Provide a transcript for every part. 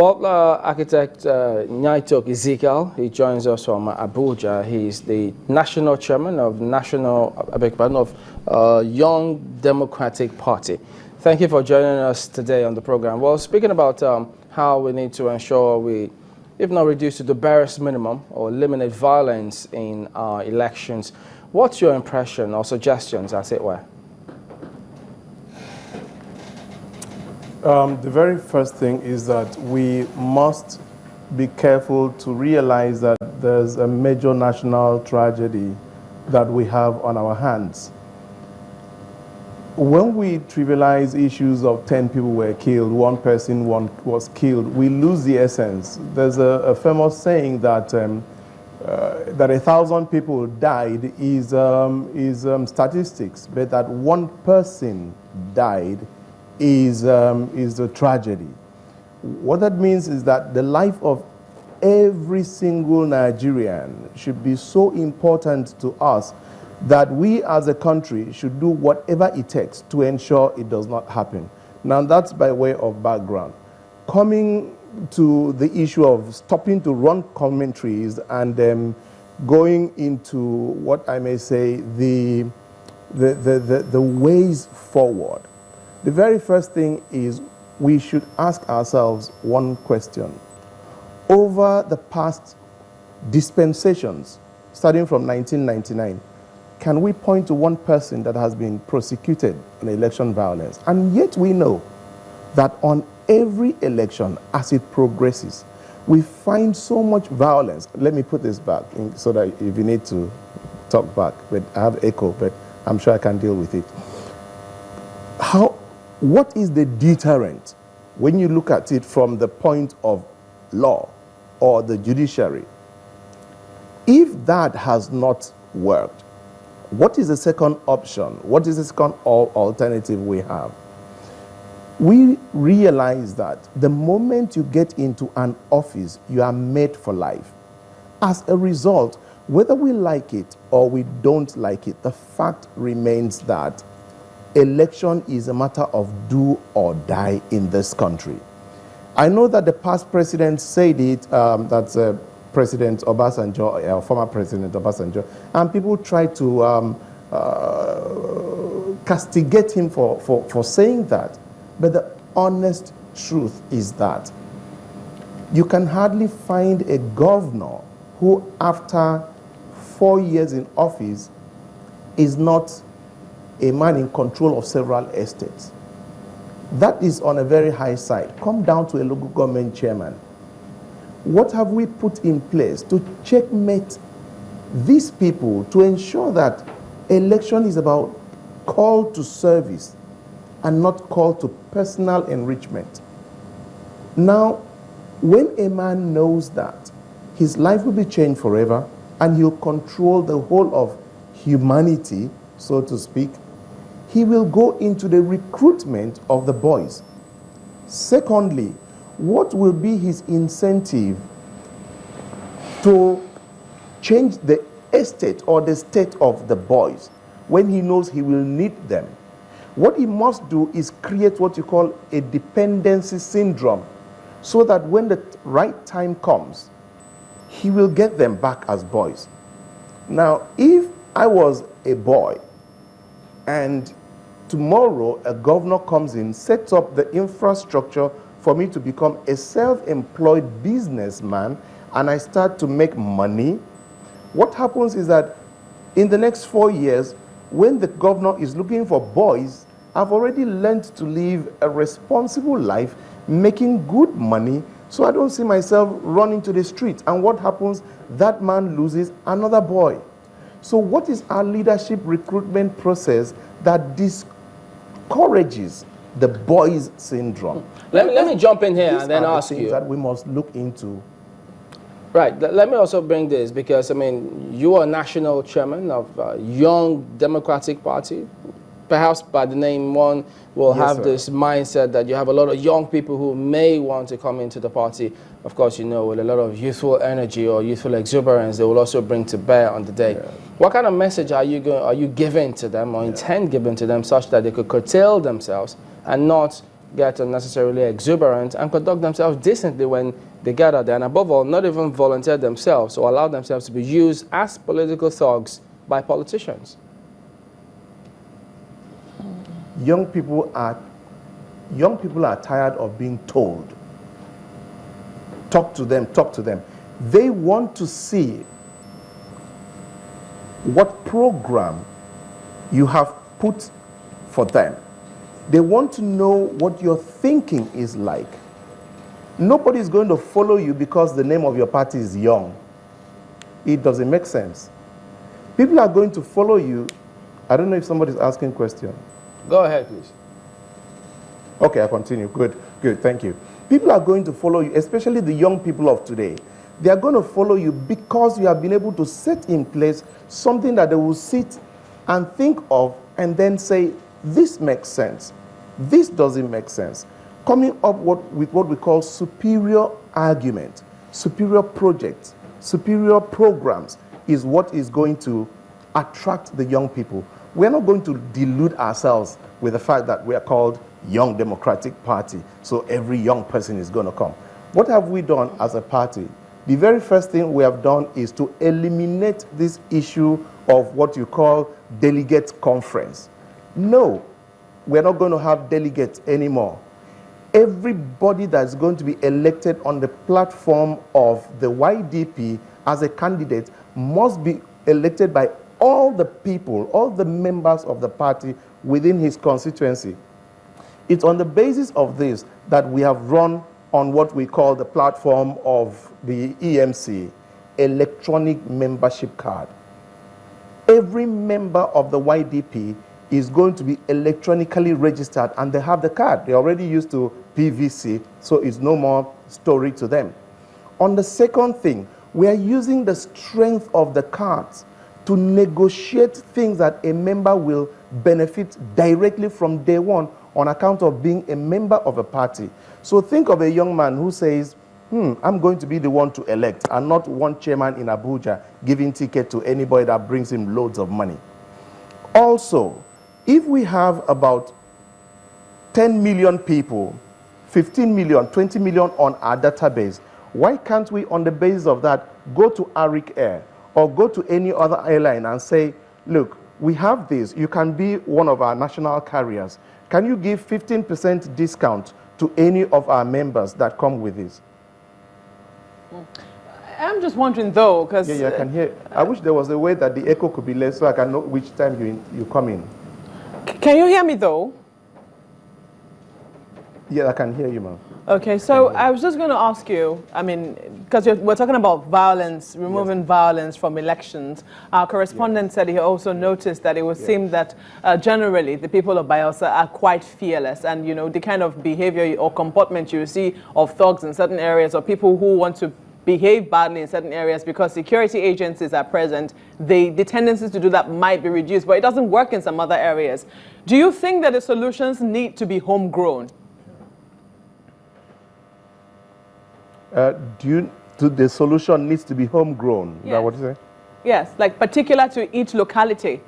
Well, architect Etok Ezekiel, he joins us from Abuja. He's the national chairman of Young Democratic Party. Thank you for joining us today on the program. Well, speaking about how we need to ensure we, if not reduce to the barest minimum or eliminate violence in our elections, what's your impression or suggestions, as it were? The very first thing is that we must be careful to realize that there's a major national tragedy that we have on our hands. When we trivialize issues of 10 people were killed, one person was killed, we lose the essence. There's a famous saying that that 1,000 people died is statistics, but that one person died is a tragedy. What that means is that the life of every single Nigerian should be so important to us that we as a country should do whatever it takes to ensure it does not happen. Now that's by way of background. Coming to the issue of stopping to run commentaries and going into what I may say the ways forward. The very first thing is we should ask ourselves one question. Over the past dispensations, starting from 1999, can we point to one person that has been prosecuted in election violence? And yet we know that on every election, as it progresses, we find so much violence. Let me put this back so that if you need to talk back, but I have echo, but I'm sure I can deal with it. What is the deterrent when you look at it from the point of law or the judiciary? If that has not worked, what is the second option? What is the second alternative we have? We realize that the moment you get into an office, you are made for life. As a result, whether we like it or we don't like it, the fact remains that election is a matter of do or die in this country. I know that the past president said it, that's President Obasanjo, former President Obasanjo, and people try to castigate him for saying that. But the honest truth is that you can hardly find a governor who, after 4 years in office, is not a man in control of several estates. That is on a very high side. Come down to a local government chairman. What have we put in place to checkmate these people to ensure that election is about call to service and not call to personal enrichment? Now, when a man knows that, his life will be changed forever and he'll control the whole of humanity, so to speak, he will go into the recruitment of the boys. Secondly, what will be his incentive to change the estate or the state of the boys when he knows he will need them? What he must do is create what you call a dependency syndrome, so that when the right time comes, he will get them back as boys. Now, if I was a boy and tomorrow a governor comes in, sets up the infrastructure for me to become a self-employed businessman, and I start to make money, what happens is that in the next 4 years, when the governor is looking for boys, I've already learned to live a responsible life, making good money, so I don't see myself running to the street. And what happens? That man loses another boy. So what is our leadership recruitment process that discourages the boys syndrome? Let me jump in here and then ask you. That we must look into. Right. Let me also bring this, because, I mean, you are national chairman of Young Democratic Party. Perhaps by the name, one will have this mindset that you have a lot of young people who may want to come into the party. Of course, you know, with a lot of youthful energy or youthful exuberance, they will also bring to bear on the day. Yeah. What kind of message are you giving to them or intend giving to them such that they could curtail themselves and not get unnecessarily exuberant and conduct themselves decently when they gather there, and above all, not even volunteer themselves or allow themselves to be used as political thugs by politicians. Young people are tired of being told. Talk to them, talk to them. They want to see what program you have put for them. They want to know what your thinking is like. Nobody is going to follow you because the name of your party is Young. It doesn't make sense. People are going to follow you. I don't know if somebody's asking a question. Go ahead, please. Okay, I continue. Good, thank you. People are going to follow you, especially the young people of today. They are going to follow you because you have been able to set in place something that they will sit and think of and then say, this makes sense. This doesn't make sense. Coming up with what we call superior argument, superior projects, superior programs is what is going to attract the young people. We're not going to delude ourselves with the fact that we are called Young Democratic Party, so every young person is going to come. What have we done as a party? The very first thing we have done is to eliminate this issue of what you call delegate conference. No, we're not going to have delegates anymore. Everybody that's going to be elected on the platform of the YDP as a candidate must be elected by all the people, all the members of the party within his constituency. It's on the basis of this that we have run on what we call the platform of the EMC, electronic membership card. Every member of the YDP is going to be electronically registered, and they have the card. They're already used to PVC, so it's no more story to them. On the second thing, we are using the strength of the cards to negotiate things that a member will benefit directly from day one on account of being a member of a party. So think of a young man who says, I'm going to be the one to elect, and not one chairman in Abuja giving ticket to anybody that brings him loads of money. Also, if we have about 10 million people, 15 million, 20 million on our database, why can't we, on the basis of that, go to Arik Air or go to any other airline and say, look, we have this, you can be one of our national carriers. Can you give 15% discount to any of our members that come with this? I'm just wondering though, because... Yeah, I can hear. I wish there was a way that the echo could be less so I can know which time you come in. Can you hear me though? Yeah, I can hear you, ma'am. Okay, so I was just going to ask you, I mean, because we're talking about violence, removing violence from elections. Our correspondent said he also noticed that it would seem that generally the people of Bayelsa are quite fearless, and you know, the kind of behavior or comportment you see of thugs in certain areas or people who want to behave badly in certain areas because security agencies are present, the tendencies to do that might be reduced, but it doesn't work in some other areas. Do you think that the solutions need to be homegrown? The solution needs to be homegrown. Is that what you say? Yes, like particular to each locality.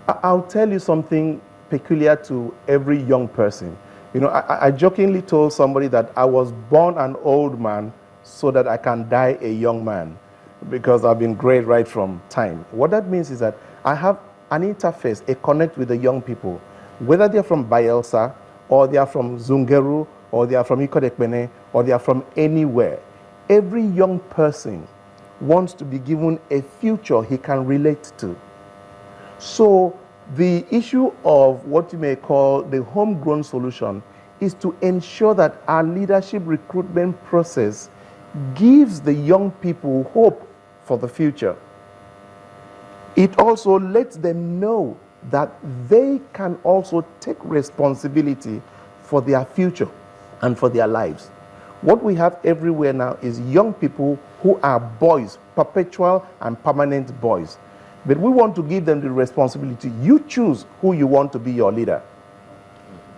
I'll tell you something peculiar to every young person. You know, I jokingly told somebody that I was born an old man so that I can die a young man, because I've been great right from time. What that means is that I have an interface, a connect with the young people, whether they're from Bayelsa or they are from Zungeru, or they are from Ikodekpene, or they are from anywhere. Every young person wants to be given a future he can relate to. So the issue of what you may call the homegrown solution is to ensure that our leadership recruitment process gives the young people hope for the future. It also lets them know that they can also take responsibility for their future and for their lives. What we have everywhere now is young people who are boys, perpetual and permanent boys. But we want to give them the responsibility. You choose who you want to be your leader.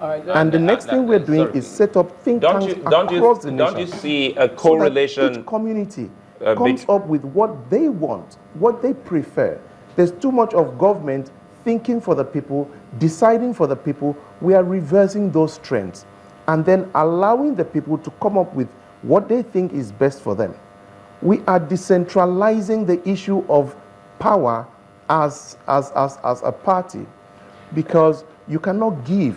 All right, and the next thing we're doing is set up think tanks across the nation. Don't you see a correlation? So that each community comes up with what they want, what they prefer. There's too much of government thinking for the people, deciding for the people, we are reversing those trends and then allowing the people to come up with what they think is best for them. We are decentralizing the issue of power as a party, because you cannot give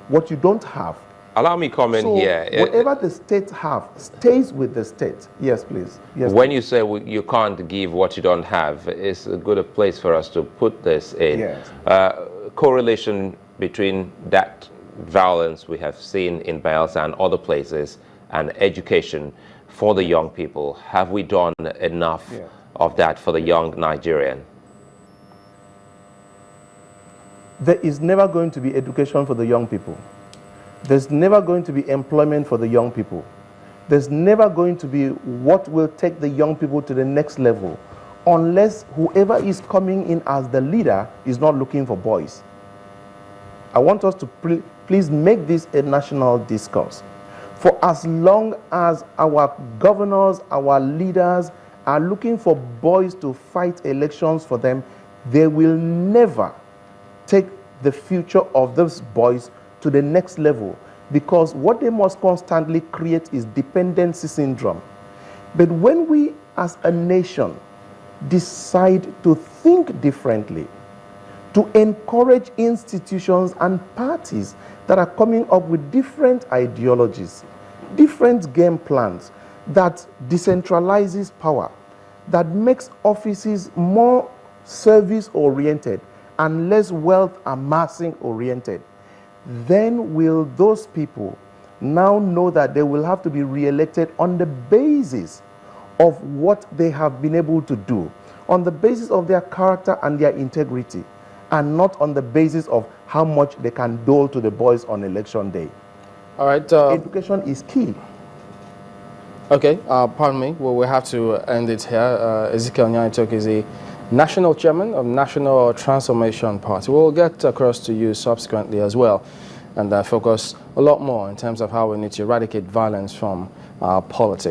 what you don't have. Allow me comment here. Whatever the state have stays with the state. Yes, please. Yes, when please. you say you can't give what you don't have, it's a good place for us to put this in. Yes. Correlation between that violence we have seen in Bayelsa and other places and education for the young people. Have we done enough of that for the young Nigerian? There is never going to be education for the young people. There's never going to be employment for the young people. There's never going to be what will take the young people to the next level unless whoever is coming in as the leader is not looking for boys. I want us to please make this a national discourse. For as long as our governors, our leaders are looking for boys to fight elections for them, they will never take the future of those boys to the next level, because what they must constantly create is dependency syndrome. But when we as a nation decide to think differently, to encourage institutions and parties that are coming up with different ideologies, different game plans, that decentralizes power, that makes offices more service-oriented and less wealth amassing oriented, then will those people now know that they will have to be re-elected on the basis of what they have been able to do, on the basis of their character and their integrity, and not on the basis of how much they can dole to the boys on election day. All right. Education is key. Okay, pardon me. Well, we have to end it here. Ezekiel Etok is a national chairman of National Transformation Party. We'll get across to you subsequently as well, and focus a lot more in terms of how we need to eradicate violence from our politics.